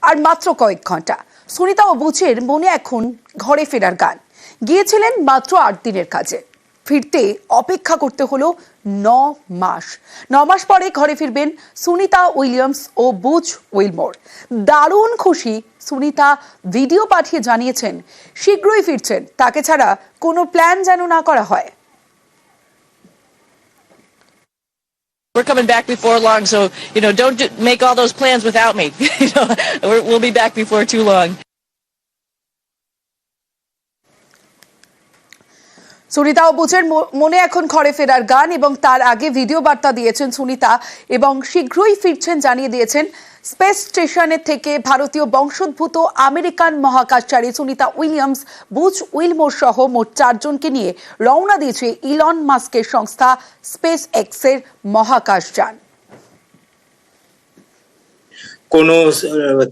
আর মাত্র কয়েক ঘন্টা। সুনিতা ও বুচের মনে এখন ঘরে ফেরার গান। গিয়েছিলেন মাত্র 8 দিনের কাজে, ফিরতে অপেক্ষা করতে হলো 9 মাস। 9 মাস পরে ঘরে ফিরবেন সুনিতা উইলিয়ামস ও বুচ উইলমোর। দারুণ খুশি সুনিতা, ভিডিও পাঠিয়ে জানিয়েছেন শীঘ্রই ফিরছেন, তাকে ছাড়া কোনো প্ল্যান যেন না করা হয়। We're coming back before long, so don't make all those plans without me. We'll be back before too long. Sunita ও বুচের মনে এখন ঘরে ফেরার গান, এবং তার আগে ভিডিও বার্তা দিয়েছেন সুনিতা এবং শীঘ্রই ফিরছেন জানিয়ে দিয়েছেন। স্পেস স্টেশনের থেকে ভারতীয় বংশোদ্ভূত আমেরিকান মহাকাশচারী সুনিতা উইলিয়ামস, বুচ উইলমোর সহ মোট 4 জনকে নিয়ে রওনা দিয়েছে ইলন মাস্কের সংস্থা স্পেস এক্সের মহাকাশযান। কোন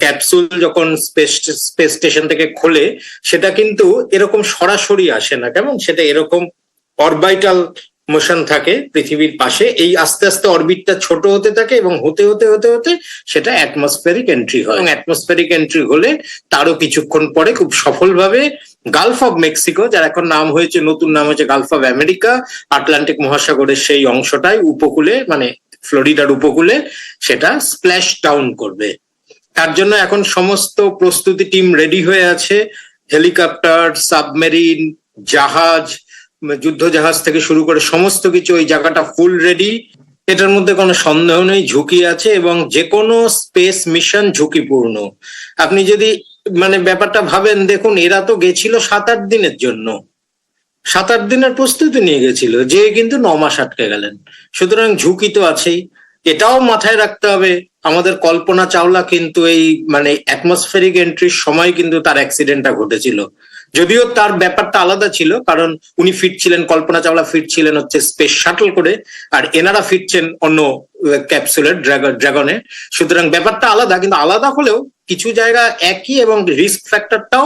ক্যাপসুল যখন স্পেস স্টেশন থেকে খোলে সেটা কিন্তু এরকম সরাসরি আসে না, কেমন সেটা এরকম অরবিটাল মোশন থাকে পৃথিবীর পাশে। এই আস্তে আস্তে অরবিটটা ছোট হতে থাকে এবং হতে হতে হতে হতে সেটা অ্যাটমসফেরিক এন্ট্রি হয়। এবং অ্যাটমসফেরিক এন্ট্রি হলে তারও কিছুক্ষণ পরে খুব সফলভাবে গালফ অফ মেক্সিকো, যার এখন নাম হয়েছে, নতুন নাম হয়েছে গালফ অফ আমেরিকা, আটলান্টিক মহাসাগরের সেই অংশটাই উপকূলে, মানে ফ্লোরিডার উপকূলে সেটা স্প্ল্যাশ ডাউন করবে। তার জন্য এখন সমস্ত প্রস্তুতি টিম রেডি হয়ে আছে। হেলিকপ্টার, সাবমেরিন, জাহাজ, যুদ্ধজাহাজ থেকে শুরু করে সমস্ত কিছু, ওই জায়গাটা ফুল রেডি। এটার মধ্যে কোনো সন্দেহ নেই, ঝুঁকি আছে এবং যে কোনো স্পেস মিশন ঝুঁকিপূর্ণ। আপনি যদি ব্যাপারটা ভাবেন, দেখুন এরা তো গেছিল 7-8 দিনের জন্য, 7-8 দিনের প্রস্তুতি নিয়ে গেছিল, যে কিন্তু 9 মাস আটকে গেলেন। সুতরাং ঝুঁকি তো আছেই। এটাও মাথায় রাখতে হবে, আমাদের কল্পনা চাওলা কিন্তু এই অ্যাটমসফেরিক এন্ট্রির সময় কিন্তু তার অ্যাক্সিডেন্টটা ঘটেছিল। যদিও তার ব্যাপারটা আলাদা ছিল, কারণ উনি ফিরছিলেন, কল্পনা চাওলা ফিরছিলেন হচ্ছে স্পেস শাটল করে, আর এনারা ফিরছেন অন্য ক্যাপসুলের ড্রাগনে। সুতরাং ব্যাপারটা আলাদা, কিন্তু আলাদা হলেও কিছু জায়গা একই এবং রিস্ক ফ্যাক্টরটাও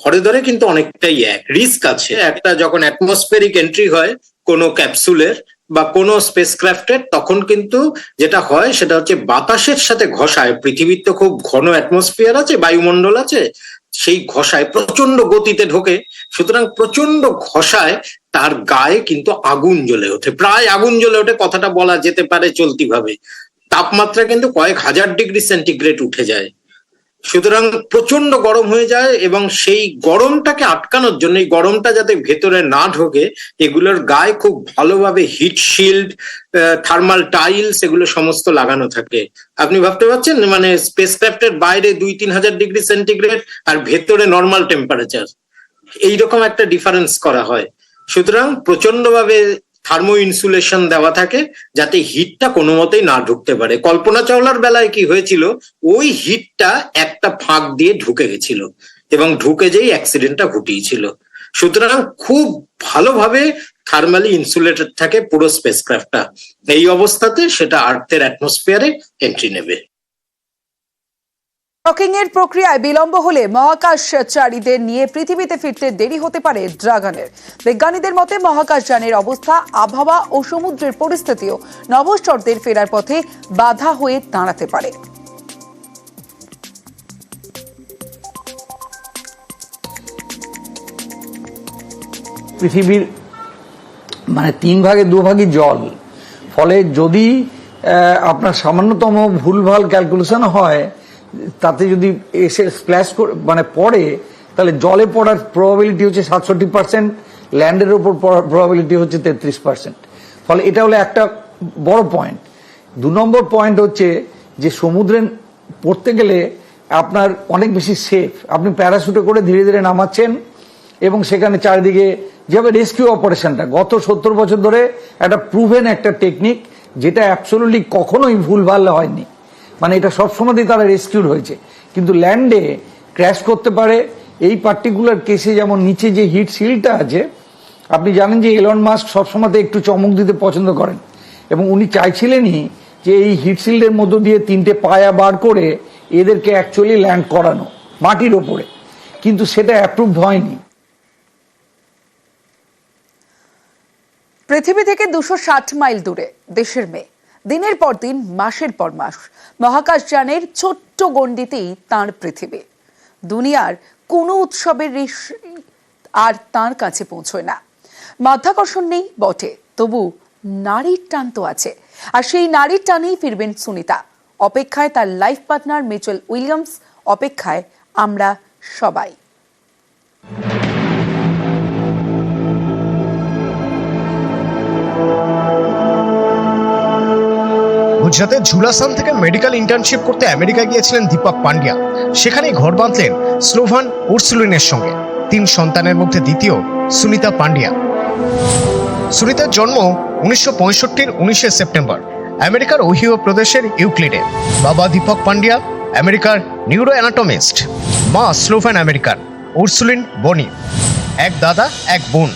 হরে ধরে কিন্তু অনেকটাই এক। রিস্ক আছে একটা, যখন অ্যাটমসফেরিক এন্ট্রি হয় কোনো ক্যাপসুলের বা কোনো স্পেসক্রাফটের, তখন কিন্তু যেটা হয় সেটা হচ্ছে বাতাসের সাথে ঘষায়। পৃথিবীর তো খুব ঘন অ্যাটমসফিয়ার আছে, বায়ুমণ্ডল আছে, সেই ঘষায় প্রচন্ড গতিতে ঢোকে। সুতরাং প্রচন্ড ঘষায় তার গায়ে কিন্তু আগুন জ্বলে ওঠে, প্রায় আগুন জ্বলে ওঠে, কথাটা বলা যেতে পারে চলতি ভাবে। তাপমাত্রা কিন্তু কয়েক হাজার ডিগ্রি সেন্টিগ্রেড উঠে যায়। সুতরাং প্রচন্ড গরম হয়ে যায় এবং সেই গরমটাকে আটকানোর জন্য, এই গরমটা যাতে ভেতরে না ঢোকে, এগুলোর গায়ে খুব ভালোভাবে হিট শিল্ড, থার্মাল টাইলস, এগুলো সমস্ত লাগানো থাকে। আপনি ভাবতে পারছেন, স্পেসক্রাফটের বাইরে 2-3 হাজার ডিগ্রি সেন্টিগ্রেড আর ভেতরে নর্মাল টেম্পারেচার, এইরকম একটা ডিফারেন্স করা হয়। সুতরাং প্রচন্ডভাবে থার্মো ইনসুলেশন দেওয়া থাকে যাতে হিটটা কোনো মতেই না ঢুকতে পারে। কল্পনা চাওলার বেলায় কি হয়েছিল, ওই হিটটা একটা ফাঁক দিয়ে ঢুকে গেছিল এবং ঢুকে যেই অ্যাক্সিডেন্টটা ঘটিয়েছিল। সুতরাং খুব ভালোভাবে থার্মালি ইনসুলেটেড থাকে পুরো স্পেসক্রাফটটা। এই অবস্থাতে সেটা আর্থের অ্যাটমসফিয়ারে এন্ট্রি নেবে। ডকিং এর প্রক্রিয়ায় বিলম্ব হলে মহাকাশচারীদের নিয়ে পৃথিবীতে ফিরতে দেরি হতে পারে ড্রাগনের। বিজ্ঞানীদের মতে মহাকাশযানের অবস্থা, আবহাওয়া ও সমুদ্রের পরিস্থিতিও নভোচারীদের ফেরার পথে বাধা হয়ে দাঁড়াতে পারে। পৃথিবীর 3 ভাগে 2 ভাগই জল, ফলে যদি আপনার সামান্যতম ভুলভাল ক্যালকুলেশন হয়, তাতে যদি এসে স্প্ল্যাশ পড়ে, তাহলে জলে পড়ার প্রবাবিলিটি হচ্ছে 67%, ল্যান্ডের উপর প্রবাবিলিটি হচ্ছে 33%। ফলে এটা হলো একটা বড় পয়েন্ট। 2 নম্বর পয়েন্ট হচ্ছে যে সমুদ্রে পড়তে গেলে আপনার অনেক বেশি সেফ। আপনি প্যারাশুটে করে ধীরে ধীরে নামাচ্ছেন এবং সেখানে চারিদিকে যেভাবে রেস্কিউ অপারেশনটা গত 70 বছর ধরে একটা প্রুভেন একটা টেকনিক, যেটা অ্যাবসলিউটলি কখনোই ভুলভাল হয়নি। এটা সবসময়ই তারা রেস্কিউড হয়েছে। কিন্তু ল্যান্ডে ক্র্যাশ করতে পারে। এই পার্টিকুলার কেসে যেমন নিচে যে হিট শিল্ডটা আছে, আপনি জানেন যে এলন মাস্ক সবসময় একটু চমক দিতে পছন্দ করেন, এবং উনি চাইছিলেনই যে এই হিট শিল্ডের মধ্য দিয়ে 3টে পায়া বার করে এদেরকে অ্যাকচুয়ালি ল্যান্ড করানো মাটির ওপরে, কিন্তু সেটা অ্যাপ্রুভড হয়নি। পৃথিবী থেকে 260 মাইল দূরে দেশের মেয়ে দিনের পর দিন, মাসের পর মাস মহাকাশযানের ছোট্ট গণ্ডিতেই তাঁর পৃথিবী। দুনিয়ার কোনো উৎসবের রেশ আর তাঁর কাছে পৌঁছয় না। মাধ্যাকর্ষণ নেই বটে, তবু নারীর টান তো আছে। আর সেই নারীর টানেই ফিরবেন সুনিতা। অপেক্ষায় তার লাইফ পার্টনার মিচেল উইলিয়ামস, অপেক্ষায় আমরা সবাই। গুজরাতের ঝুলাসান থেকে মেডিকেল ইন্টার্নশিপ করতে আমেরিকা গিয়েছিলেন দীপক পান্ডিয়া। সেখানেই ঘর বাঁধলেন স্লোভান উর্সুলিনের সঙ্গে। 3 সন্তানের মধ্যে দ্বিতীয় সুনিতা পান্ডিয়া। সুনিতার জন্ম 1965-র 19শে সেপ্টেম্বর আমেরিকার ওহিও প্রদেশের ইউক্লিডে। বাবা দীপক পান্ডিয়া আমেরিকার নিউরো অ্যানাটমিস্ট, মা স্লোভান আমেরিকান উর্সুলিন বনি। এক দাদা এক বোন,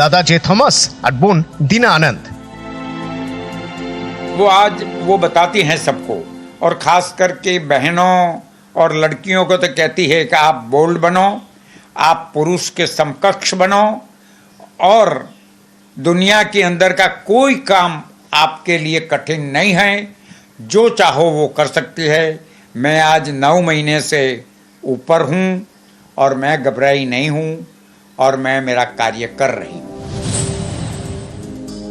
দাদা জে থমাস আর বোন দিনা আনন্দ। वो आज वो बताती हैं सबको, और ख़ास करके बहनों और लड़कियों को तो कहती है कि आप बोल्ड बनो, आप पुरुष के समकक्ष बनो, और दुनिया के अंदर का कोई काम आपके लिए कठिन नहीं है, जो चाहो वो कर सकती है। मैं आज 9 महीने से ऊपर हूँ और मैं घबराई नहीं हूँ और मैं मेरा कार्य कर रही हूँ।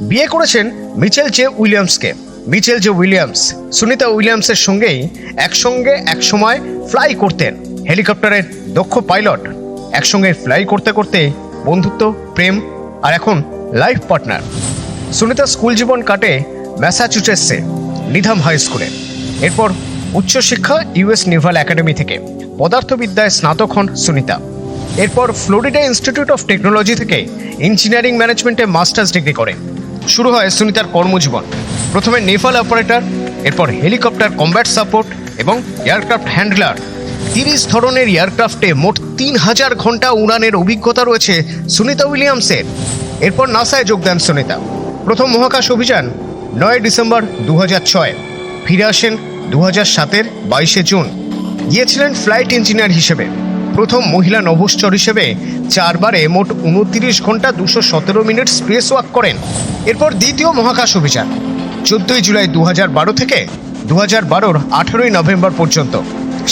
বিয়ে করেছেন মিচেল জে উইলিয়ামসকে। মিচেল জে উইলিয়ামস সুনিতা উইলিয়ামসের সঙ্গেই একসঙ্গে একসময় ফ্লাই করতেন। হেলিকপ্টারের দক্ষ পাইলট। একসঙ্গে ফ্লাই করতে করতে বন্ধুত্ব, প্রেম আর এখন লাইফ পার্টনার। সুনিতা স্কুল জীবন কাটে ম্যাসাচুসেটসে নিধাম হাই স্কুলে। এরপর উচ্চশিক্ষা ইউএস নেভাল একাডেমি থেকে পদার্থবিদ্যায় স্নাতক হন সুনিতা। এরপর ফ্লোরিডা ইনস্টিটিউট অফ টেকনোলজি থেকে ইঞ্জিনিয়ারিং ম্যানেজমেন্টে মাস্টার্স ডিগ্রি করে। শুরু হয় সুনিতার কর্মজীবন। প্রথমে নেভাল অপারেটর, এরপর হেলিকপ্টার কমব্যাট সাপোর্ট এবং এয়ারক্রাফট হ্যান্ডলার। 30 ধরনের এয়ারক্রাফটে মোট 3000 ঘন্টা উড়ানের অভিজ্ঞতা রয়েছে সুনিতা উইলিয়ামসের। এরপর নাসায় যোগ দেন সুনিতা। প্রথম মহাকাশ অভিযান 9 ডিসেম্বর 2006। ফিরে আসেন 2007-এর 22শে জুন। গিয়েছিলেন ফ্লাইট ইঞ্জিনিয়ার হিসেবে। প্রথম মহিলা নভোশ্চর হিসেবে 4 বারে মোট 29 ঘন্টা 217 মিনিট স্পেস ওয়াক করেন। এরপর দ্বিতীয় মহাকাশ অভিযান 14 জুলাই 2012 থেকে 2012-র 18 নভেম্বর পর্যন্ত।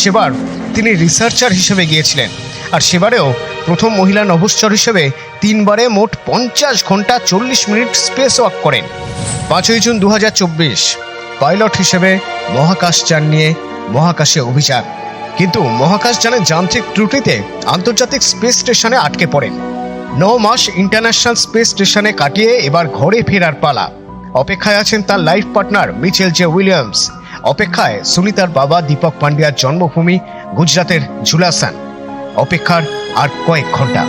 সেবার তিনি রিসার্চার হিসেবে গিয়েছিলেন। আর সেবারেও প্রথম মহিলা নভোশ্চর হিসেবে 3 বারে মোট 50 ঘন্টা 40 মিনিট স্পেস ওয়াক করেন। 5 জুন 2024 পাইলট হিসেবে মহাকাশযান নিয়ে মহাকাশে অভিযান। কিন্তু মহাকাশযানের যান্ত্রিক ত্রুটিতে আন্তর্জাতিক স্পেস স্টেশনে আটকে পড়েন। 9 মাস ইন্টারন্যাশনাল স্পেস স্টেশনে কাটিয়ে এবার ঘরে ফেরার পালা। অপেক্ষায় আছেন তার life partner Mitchell J Williams. অপেক্ষায় সুনিতার বাবা দীপক পান্ডিয়ার জন্মভূমি গুজরাতের ঝুলাসান। অপেক্ষার আর কয়েক ঘন্টা।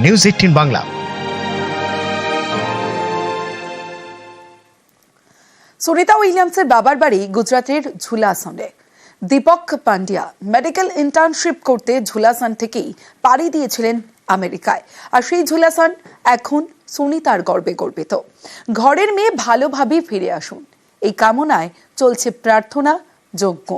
নিউজ 18 বাংলা। সুনিতা উইলিয়ামসের বাবার বাড়ি গুজরাটের ঝুলাসানে। দীপক পান্ডিয়া মেডিকেল ইন্টার্নশিপ করতে ঝুলাসান থেকেই পাড়ি দিয়েছিলেন আমেরিকায়। আর সেই ঝুলাসান এখন সুনিতার গর্বে গর্বিত। ঘরের মেয়ে ভালোভাবে ফিরে আসুন, এই কামনায় চলছে প্রার্থনা যজ্ঞ।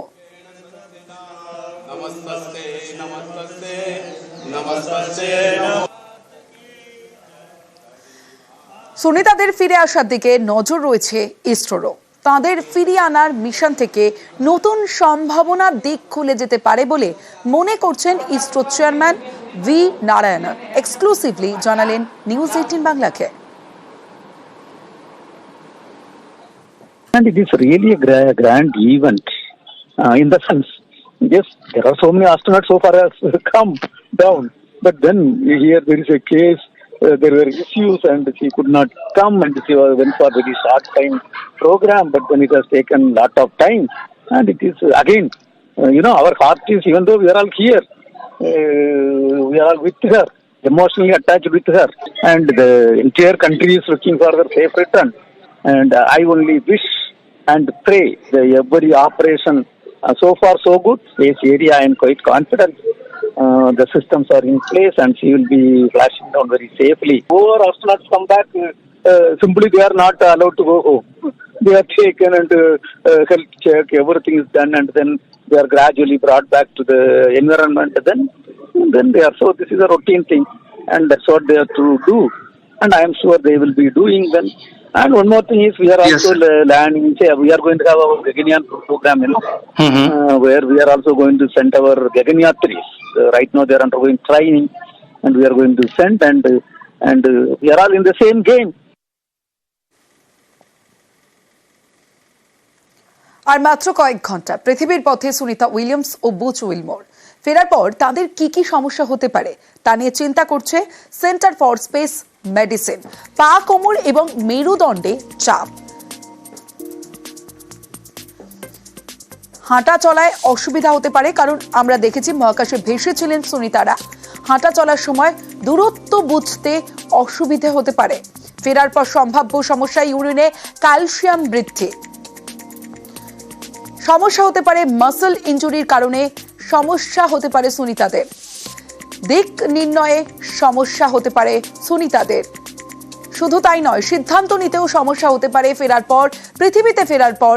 সুনিতাদের ফিরে আসার দিকে নজর রয়েছে ইসরোরও। তাঁদের ফিরিয়ে আনার মিশন থেকে নতুন সম্ভাবনার দিক খুলে যেতে পারে বলে মনে করছেন ISRO chairman V Narayanan. Exclusively জানালেন নিউজ 18 বাংলাকে। And it is really a grand event in the sense, yes, there are so many astronauts so far as come down, but then here there is a case, there were issues and she could not come, and she went for very short time program, but then it has taken lot of time, and it is again, our heart is, even though we are all here, we are all with her, emotionally attached with her, and the entire country is looking for her safe return. And I only wish and pray that every operation so far so good. Space area I am quite confident. The systems are in place and she will be flashing down very safely. More astronauts come back, simply they are not allowed to go home. They are taken and health check, everything is done, and then they are gradually brought back to the environment. Then then they are. So this is a routine thing, and that's what they have to do. And I am sure they will be doing then. And one more thing is we are also landing. We are going to have our Gaganyaan program, where we are also going to send our Gaganyatris. Right now they are undergoing training, and we are going to send, and we are all in the same game. আর মাত্র কয়েক ঘন্টা পৃথিবীর পথে Sunita Williams ও Butch Wilmore ফেরার পর তাদের কি কি সমস্যা হতে পারে তা নিয়ে চিন্তা করছে সেন্টার ফর স্পেস মেডিসিন। পা, কোমর এবং মেরুদণ্ডে চাপ, হাঁটা চলায় অসুবিধা হতে পারে, কারণ আমরা দেখেছি মহাকাশে ভেসেছিলেন সুনিতারা। হাঁটা চলার সময় দূরত্ব বুঝতে অসুবিধা হতে পারে। ফেরার পর সম্ভাব্য সমস্যা ইউরিনে ক্যালসিয়াম বৃদ্ধি, সমস্যা হতে পারে মাসল ইনজুরির কারণে, সমস্যা হতে পারে সুনিতাদের দিক নির্ণয়ে, সমস্যা হতে পারে সুনিতাদের। শুধু তাই নয়, সিদ্ধান্ত নিতেও সমস্যা হতে পারে ফেরার পর, পৃথিবীতে ফেরার পর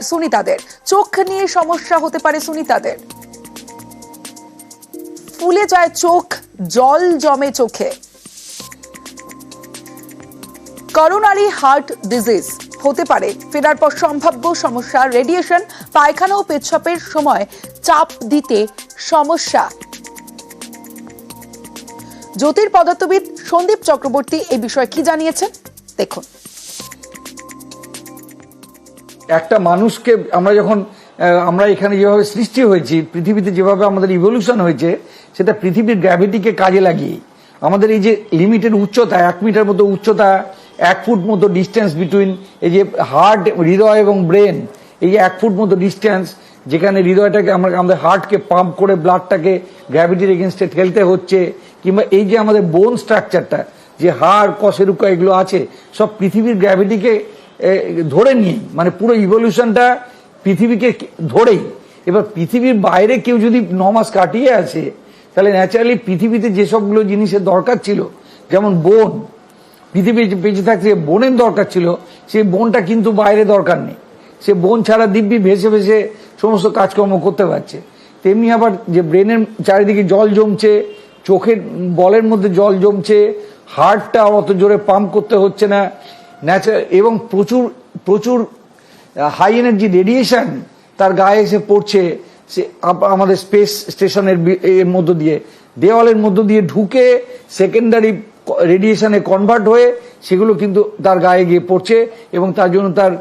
সুনিতাদের। চোখ নিয়ে সমস্যা হতে পারে সুনিতাদের, ফুলে যায় চোখ, জল জমে চোখে। করোনারি হার্ট ডিজিজ হতে পারে ফেরার পর সম্ভাব্য সমস্যা। রেডিয়েশন, পায়খানা ও পেচ্ছাপের সময় চাপ দিতে সমস্যা। জ্যোতির্পদার্থবিদ সন্দীপ চক্রবর্তী এই বিষয়ে কি জানিয়েছেন দেখুন। একটা মানুষকে আমরা এখানে যেভাবে সৃষ্টি হয়েছি, পৃথিবীতে যেভাবে আমাদের ইভলিউশন হয়েছে, সেটা পৃথিবীর গ্র্যাভিটিকে কাজে লাগিয়ে আমাদের এই যে লিমিটেড উচ্চতা, 1 মিটার মতো উচ্চতা, 1 ফুট মতো ডিস্টেন্স বিটুইন এই যে হার্ট, হৃদয় এবং ব্রেন, এই যে 1 ফুট মতো ডিস্টেন্স, যেখানে হৃদয়টাকে আমাদের হার্টকে পাম্প করে ব্লাডটাকে গ্র্যাভিটির এগেনস্টে ঠেলতে হচ্ছে, কিংবা এই যে আমাদের বোন স্ট্রাকচারটা, যে হাড়, কশেরুকা এগুলো আছে, সব পৃথিবীর গ্র্যাভিটিকে ধরে নিয়ে, মানে পুরো ইভলিউশনটা পৃথিবীকে ধরেই। এবার পৃথিবীর বাইরে কেউ যদি 9 মাস কাটিয়ে আসে, তাহলে ন্যাচারালি পৃথিবীতে যেসবগুলো জিনিসের দরকার ছিল, যেমন বোন, পৃথিবী বেঁচে থাকতে যে বোনের দরকার ছিল, সেই বোনটা কিন্তু বাইরে দরকার নেই। সে বোন ছাড়া দিব্যি ভেসে ভেসে সমস্ত কাজকর্ম করতে পারছে। তেমনি আবার যে ব্রেনের চারিদিকে জল জমছে, চোখের বলের মধ্যে জল জমছে, হার্টটা অত জোরে পাম্প করতে হচ্ছে না, ন্যাচারাল, এবং প্রচুর প্রচুর হাই এনার্জি রেডিয়েশন তার গায়ে এসে পড়ছে। সে আমাদের স্পেস স্টেশনের এর মধ্য দিয়ে, দেওয়ালের মধ্য দিয়ে ঢুকে সেকেন্ডারি রেডিয়েশনে কনভার্ট হয়ে সেগুলো কিন্তু তার গায়ে গিয়ে পড়ছে, এবং তার জন্য তার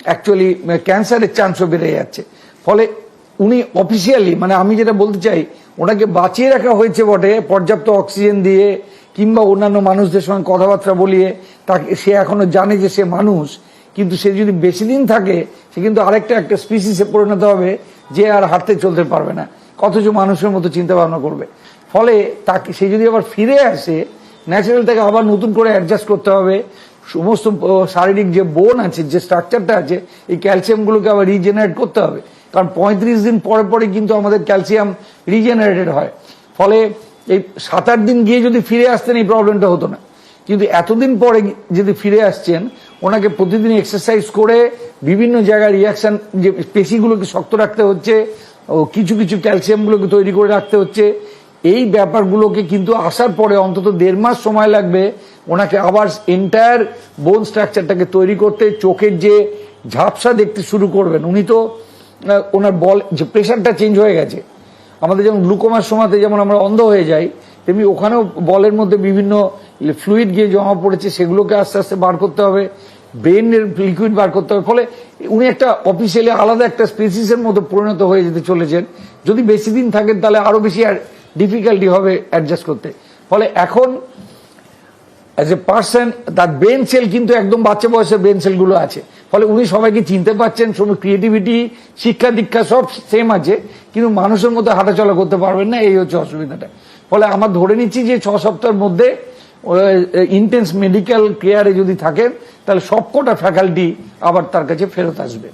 অ্যাকচুয়ালি ক্যান্সারের চান্সও বেড়ে যাচ্ছে। ফলে উনি অফিসিয়ালি, মানে আমি যেটা বলতে চাই, ওনাকে বাঁচিয়ে রাখা হয়েছে বটে পর্যাপ্ত অক্সিজেন দিয়ে, কিংবা অন্যান্য মানুষদের সঙ্গে কথাবার্তা বলিয়ে, তাকে সে এখনো জানে যে সে মানুষ, কিন্তু সে যদি বেশি দিন থাকে, সে কিন্তু একটা স্পিসিসে পরিণত হবে, যে আর হাঁটতে চলতে পারবে না, অথচ মানুষের মতো চিন্তা ভাবনা করবে। ফলে তাকে, সে যদি আবার ফিরে আসে, ন্যাচারাল তাকে আবার নতুন করে অ্যাডজাস্ট করতে হবে। সমস্ত শারীরিক যে বোন আছে, যে স্ট্রাকচারটা আছে, এই ক্যালসিয়ামগুলোকে আবার রিজেনারেট করতে হবে, কারণ 35 দিন পরে পরে কিন্তু আমাদের ক্যালসিয়াম রিজেনারেটেড হয়। ফলে এই 7-8 দিন গিয়ে যদি ফিরে আসতেন, এই প্রবলেমটা হতো না। কিন্তু এতদিন পরে যদি ফিরে আসছেন, ওনাকে প্রতিদিন এক্সারসাইজ করে বিভিন্ন জায়গায় রিয়াকশন, যে পেশিগুলোকে শক্ত রাখতে হচ্ছে, ও কিছু কিছু ক্যালসিয়ামগুলোকে তৈরি করে রাখতে হচ্ছে। এই ব্যাপারগুলোকে কিন্তু আসার পরে অন্তত 1.5 মাস সময় লাগবে ওনাকে আবার এন্টায়ার বোন স্ট্রাকচারটাকে তৈরি করতে। চোখের যে ঝাপসা দেখতে শুরু করবেন, উনি তো ওনার বল যে প্রেশারটা চেঞ্জ হয়ে গেছে। আমাদের যেমন গ্লুকোমার সময়তে যেমন আমরা অন্ধ হয়ে যাই, তেমনি ওখানেও বলের মধ্যে বিভিন্ন ফ্লুইড গিয়ে জমা পড়েছে, সেগুলোকে আস্তে আস্তে বার করতে হবে, ব্রেনের লিকুইড বার করতে হবে। ফলে উনি একটা অফিসিয়ালি আলাদা একটা স্পেসিসের মতো পরিণত হয়ে যেতে চলেছেন। যদি বেশি দিন থাকেন, তাহলে আরো বেশি ডিফিকাল্টি হবে অ্যাডজাস্ট করতে। ফলে এখন অ্যাজ এ পার্সন, তার ব্রেন সেল কিন্তু একদম বাচ্চা বয়সের ব্রেন সেলগুলো আছে। ফলে উনি সবাইকে চিনতে পারছেন, সব ক্রিয়েটিভিটি, শিক্ষা দীক্ষা সব সেম আছে, কিন্তু মানুষের মধ্যে হাঁটাচলা করতে পারবেন না, এই হচ্ছে অসুবিধাটা। ফলে আমরা ধরে নিচ্ছি যে 6 সপ্তাহের মধ্যে ইন্টেন্স মেডিকেল কেয়ারে যদি থাকেন, তাহলে সবকটা ফ্যাকাল্টি আবার তার কাছে ফেরত আসবে।